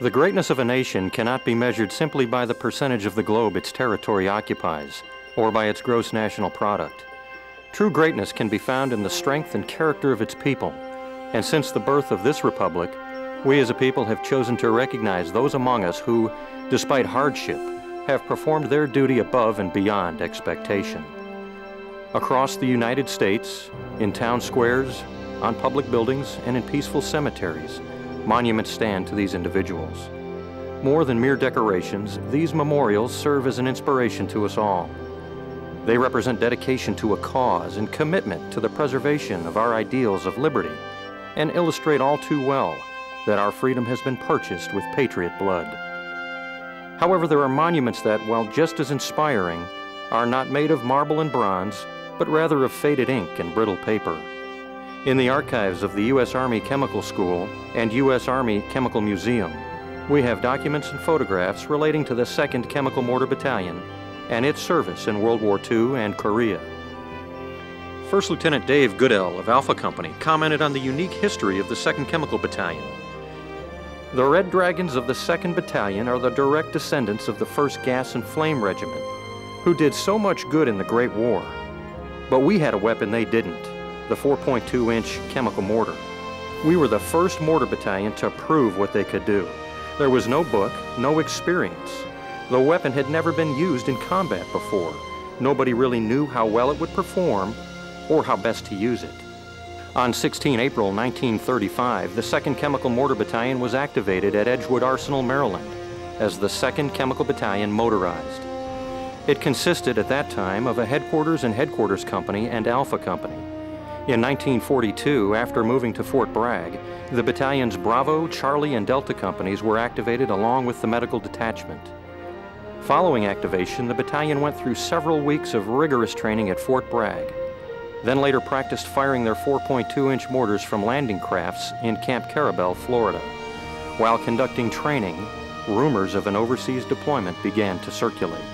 The greatness of a nation cannot be measured simply by the percentage of the globe its territory occupies, or by its gross national product. True greatness can be found in the strength and character of its people, and since the birth of this republic, we as a people have chosen to recognize those among us who, despite hardship, have performed their duty above and beyond expectation. Across the United States, in town squares, on public buildings, and in peaceful cemeteries, monuments stand to these individuals. More than mere decorations, these memorials serve as an inspiration to us all. They represent dedication to a cause and commitment to the preservation of our ideals of liberty, and illustrate all too well that our freedom has been purchased with patriot blood. However, there are monuments that, while just as inspiring, are not made of marble and bronze, but rather of faded ink and brittle paper. In the archives of the U.S. Army Chemical School and U.S. Army Chemical Museum, we have documents and photographs relating to the 2nd Chemical Mortar Battalion and its service in World War II and Korea. First Lieutenant Dave Goodell of Alpha Company commented on the unique history of the 2nd Chemical Battalion. The Red Dragons of the 2nd Battalion are the direct descendants of the 1st Gas and Flame Regiment, who did so much good in the Great War. But we had a weapon they didn't, the 4.2-inch chemical mortar. We were the first mortar battalion to prove what they could do. There was no book, no experience. The weapon had never been used in combat before. Nobody really knew how well it would perform or how best to use it. On 16 April 1935, the 2nd Chemical Mortar Battalion was activated at Edgewood Arsenal, Maryland, as the 2nd Chemical Battalion Motorized. It consisted at that time of a headquarters and headquarters company and Alpha Company. In 1942, after moving to Fort Bragg, the battalion's Bravo, Charlie, and Delta companies were activated along with the medical detachment. Following activation, the battalion went through several weeks of rigorous training at Fort Bragg, then later practiced firing their 4.2-inch mortars from landing crafts in Camp Carabel, Florida. While conducting training, rumors of an overseas deployment began to circulate.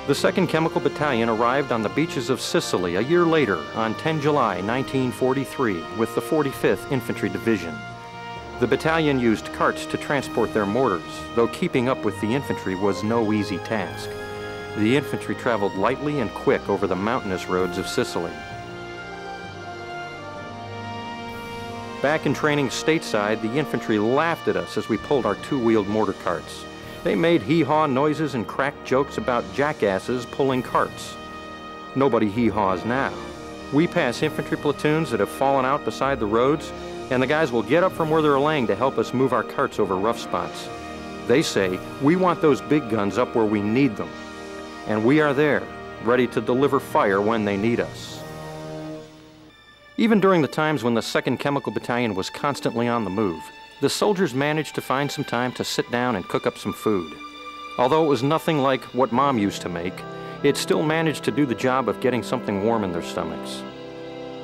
The 2nd Chemical Battalion arrived on the beaches of Sicily a year later on 10 July 1943 with the 45th Infantry Division. The battalion used carts to transport their mortars, though keeping up with the infantry was no easy task. The infantry traveled lightly and quick over the mountainous roads of Sicily. Back in training stateside, the infantry laughed at us as we pulled our 2-wheeled mortar carts. They made hee-haw noises and cracked jokes about jackasses pulling carts. Nobody hee-haws now. We pass infantry platoons that have fallen out beside the roads, and the guys will get up from where they're laying to help us move our carts over rough spots. They say, we want those big guns up where we need them. And we are there, ready to deliver fire when they need us. Even during the times when the 2nd Chemical Battalion was constantly on the move, the soldiers managed to find some time to sit down and cook up some food. Although it was nothing like what Mom used to make, it still managed to do the job of getting something warm in their stomachs.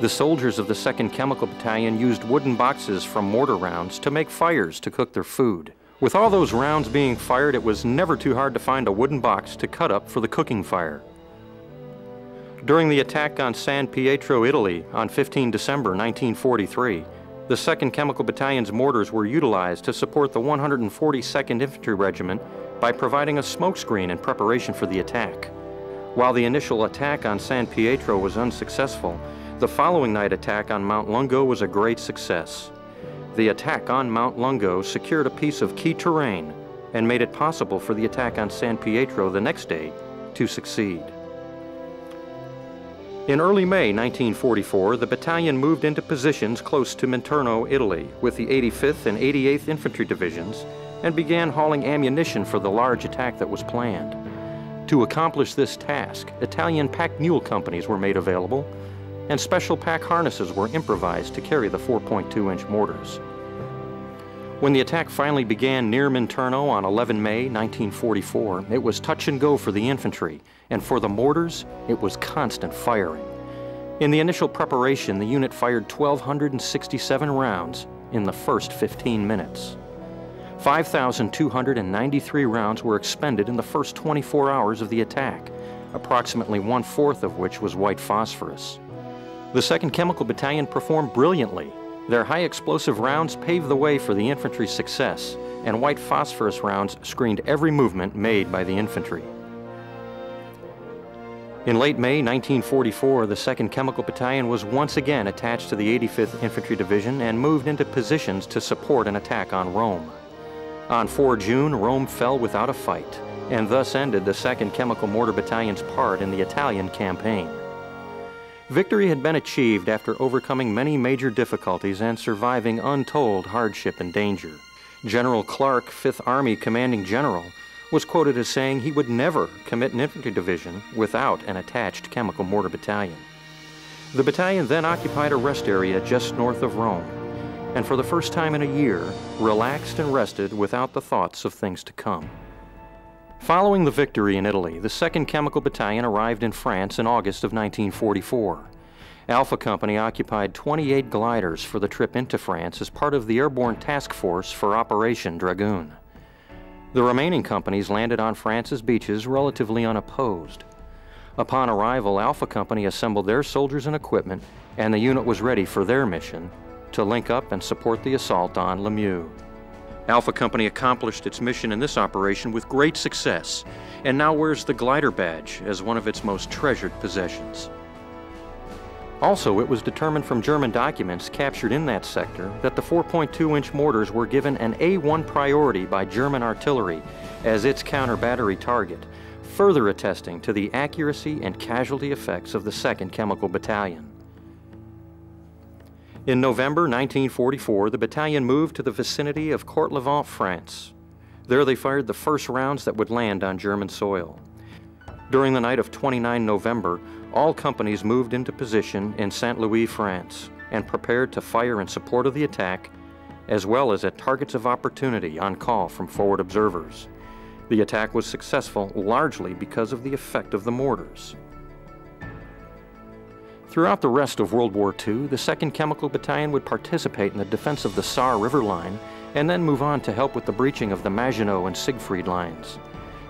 The soldiers of the 2nd Chemical Battalion used wooden boxes from mortar rounds to make fires to cook their food. With all those rounds being fired, it was never too hard to find a wooden box to cut up for the cooking fire. During the attack on San Pietro, Italy on 15 December 1943, the 2nd Chemical Battalion's mortars were utilized to support the 142nd Infantry Regiment by providing a smokescreen in preparation for the attack. While the initial attack on San Pietro was unsuccessful, the following night attack on Mount Lungo was a great success. The attack on Mount Lungo secured a piece of key terrain and made it possible for the attack on San Pietro the next day to succeed. In early May 1944, the battalion moved into positions close to Minturno, Italy, with the 85th and 88th Infantry Divisions, and began hauling ammunition for the large attack that was planned. To accomplish this task, Italian pack mule companies were made available, and special pack harnesses were improvised to carry the 4.2-inch mortars. When the attack finally began near Minturno on 11 May 1944, it was touch and go for the infantry, and for the mortars, it was constant firing. In the initial preparation, the unit fired 1,267 rounds in the first 15 minutes. 5,293 rounds were expended in the first 24 hours of the attack, approximately 1/4 of which was white phosphorus. The 2nd Chemical Battalion performed brilliantly. Their high explosive rounds paved the way for the infantry's success, and white phosphorus rounds screened every movement made by the infantry. In late May 1944, the 2nd Chemical Battalion was once again attached to the 85th Infantry Division and moved into positions to support an attack on Rome. On 4 June, Rome fell without a fight, and thus ended the 2nd Chemical Mortar Battalion's part in the Italian campaign. Victory had been achieved after overcoming many major difficulties and surviving untold hardship and danger. General Clark, 5th Army Commanding General, was quoted as saying he would never commit an infantry division without an attached chemical mortar battalion. The battalion then occupied a rest area just north of Rome, and for the first time in a year, relaxed and rested without the thoughts of things to come. Following the victory in Italy, the 2nd Chemical Battalion arrived in France in August of 1944. Alpha Company occupied 28 gliders for the trip into France as part of the Airborne Task Force for Operation Dragoon. The remaining companies landed on France's beaches relatively unopposed. Upon arrival, Alpha Company assembled their soldiers and equipment, and the unit was ready for their mission to link up and support the assault on Lemieux. Alpha Company accomplished its mission in this operation with great success, and now wears the glider badge as one of its most treasured possessions. Also, it was determined from German documents captured in that sector that the 4.2-inch mortars were given an A1 priority by German artillery as its counter-battery target, further attesting to the accuracy and casualty effects of the 2nd Chemical Battalion. In November 1944, the battalion moved to the vicinity of Courtlevent, France. There they fired the first rounds that would land on German soil. During the night of 29 November, all companies moved into position in St. Louis, France, and prepared to fire in support of the attack, as well as at targets of opportunity on call from forward observers. The attack was successful largely because of the effect of the mortars. Throughout the rest of World War II, the 2nd Chemical Battalion would participate in the defense of the Saar River line and then move on to help with the breaching of the Maginot and Siegfried lines.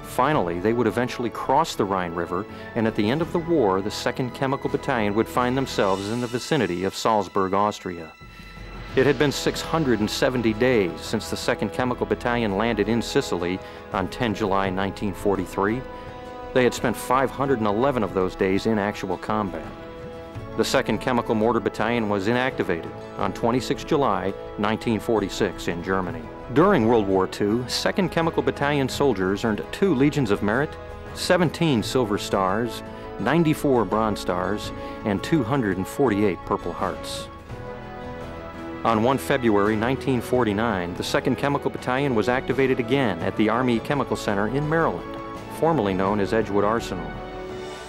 Finally, they would eventually cross the Rhine River, and at the end of the war, the 2nd Chemical Battalion would find themselves in the vicinity of Salzburg, Austria. It had been 670 days since the 2nd Chemical Battalion landed in Sicily on 10 July 1943. They had spent 511 of those days in actual combat. The 2nd Chemical Mortar Battalion was inactivated on 26 July 1946 in Germany. During World War II, 2nd Chemical Battalion soldiers earned 2 Legions of Merit, 17 Silver Stars, 94 Bronze Stars, and 248 Purple Hearts. On 1 February 1949, the 2nd Chemical Battalion was activated again at the Army Chemical Center in Maryland, formerly known as Edgewood Arsenal.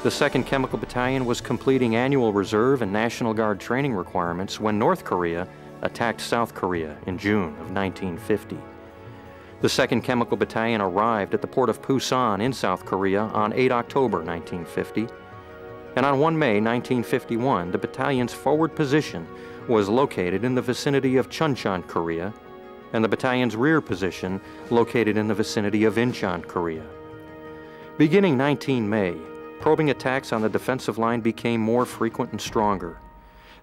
The 2nd Chemical Battalion was completing annual reserve and National Guard training requirements when North Korea attacked South Korea in June of 1950. The 2nd Chemical Battalion arrived at the port of Pusan in South Korea on 8 October 1950, and on 1 May 1951, the battalion's forward position was located in the vicinity of Chuncheon, Korea, and the battalion's rear position located in the vicinity of Incheon, Korea. Beginning 19 May, probing attacks on the defensive line became more frequent and stronger.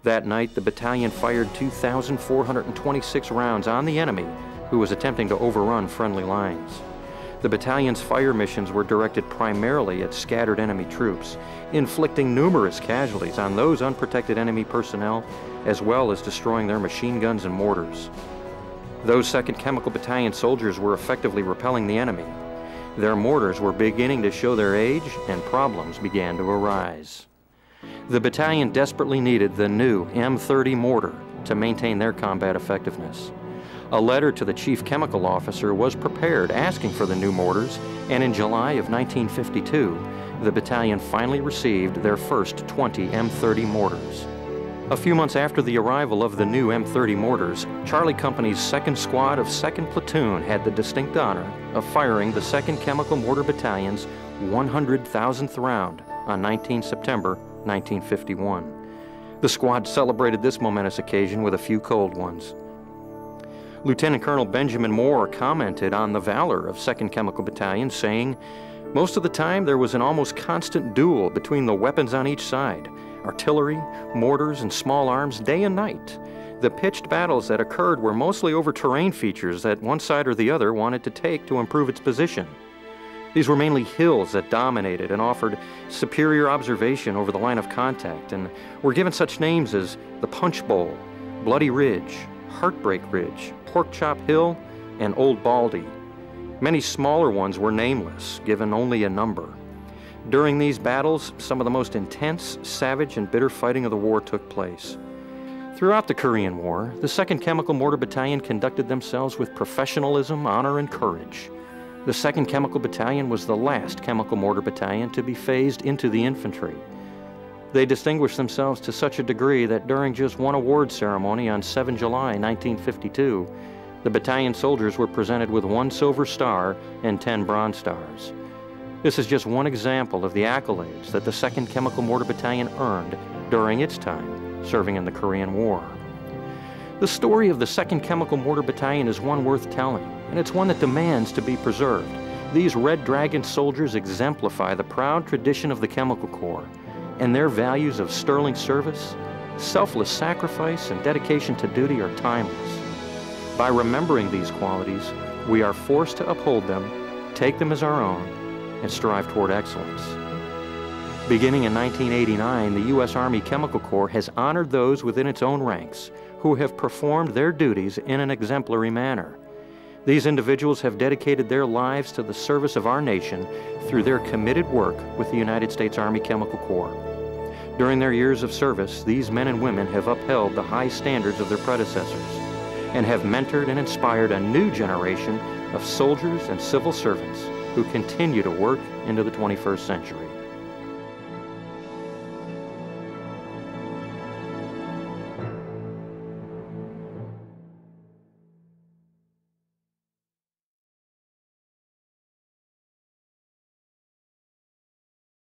That night, the battalion fired 2,426 rounds on the enemy, who was attempting to overrun friendly lines. The battalion's fire missions were directed primarily at scattered enemy troops, inflicting numerous casualties on those unprotected enemy personnel, as well as destroying their machine guns and mortars. Those 2nd Chemical Battalion soldiers were effectively repelling the enemy. Their mortars were beginning to show their age, and problems began to arise. The battalion desperately needed the new M30 mortar to maintain their combat effectiveness. A letter to the Chief Chemical Officer was prepared asking for the new mortars, and in July of 1952, the battalion finally received their first 20 M30 mortars. A few months after the arrival of the new M30 mortars, Charlie Company's 2nd Squad of 2nd Platoon had the distinct honor of firing the 2nd Chemical Mortar Battalion's 100,000th round on 19 September 1951. The squad celebrated this momentous occasion with a few cold ones. Lieutenant Colonel Benjamin Moore commented on the valor of 2nd Chemical Battalion, saying, "Most of the time there was an almost constant duel between the weapons on each side. artillery, mortars, and small arms day and night. The pitched battles that occurred were mostly over terrain features that one side or the other wanted to take to improve its position. These were mainly hills that dominated and offered superior observation over the line of contact, and were given such names as the Punch Bowl, Bloody Ridge, Heartbreak Ridge, Pork Chop Hill, and Old Baldy. Many smaller ones were nameless, given only a number. During these battles, some of the most intense, savage, and bitter fighting of the war took place. Throughout the Korean War, the 2nd Chemical Mortar Battalion conducted themselves with professionalism, honor, and courage. The 2nd Chemical Battalion was the last chemical mortar battalion to be phased into the infantry. They distinguished themselves to such a degree that during just one award ceremony on 7 July 1952, the battalion soldiers were presented with 1 Silver Star and 10 Bronze Stars. This is just one example of the accolades that the 2nd Chemical Mortar Battalion earned during its time serving in the Korean War. The story of the 2nd Chemical Mortar Battalion is one worth telling, and it's one that demands to be preserved. These Red Dragon soldiers exemplify the proud tradition of the Chemical Corps, and their values of sterling service, selfless sacrifice, and dedication to duty are timeless. By remembering these qualities, we are forced to uphold them, take them as our own, and strive toward excellence. Beginning in 1989, the U.S. Army Chemical Corps has honored those within its own ranks who have performed their duties in an exemplary manner. These individuals have dedicated their lives to the service of our nation through their committed work with the United States Army Chemical Corps. During their years of service, these men and women have upheld the high standards of their predecessors and have mentored and inspired a new generation of soldiers and civil servants who continue to work into the 21st century.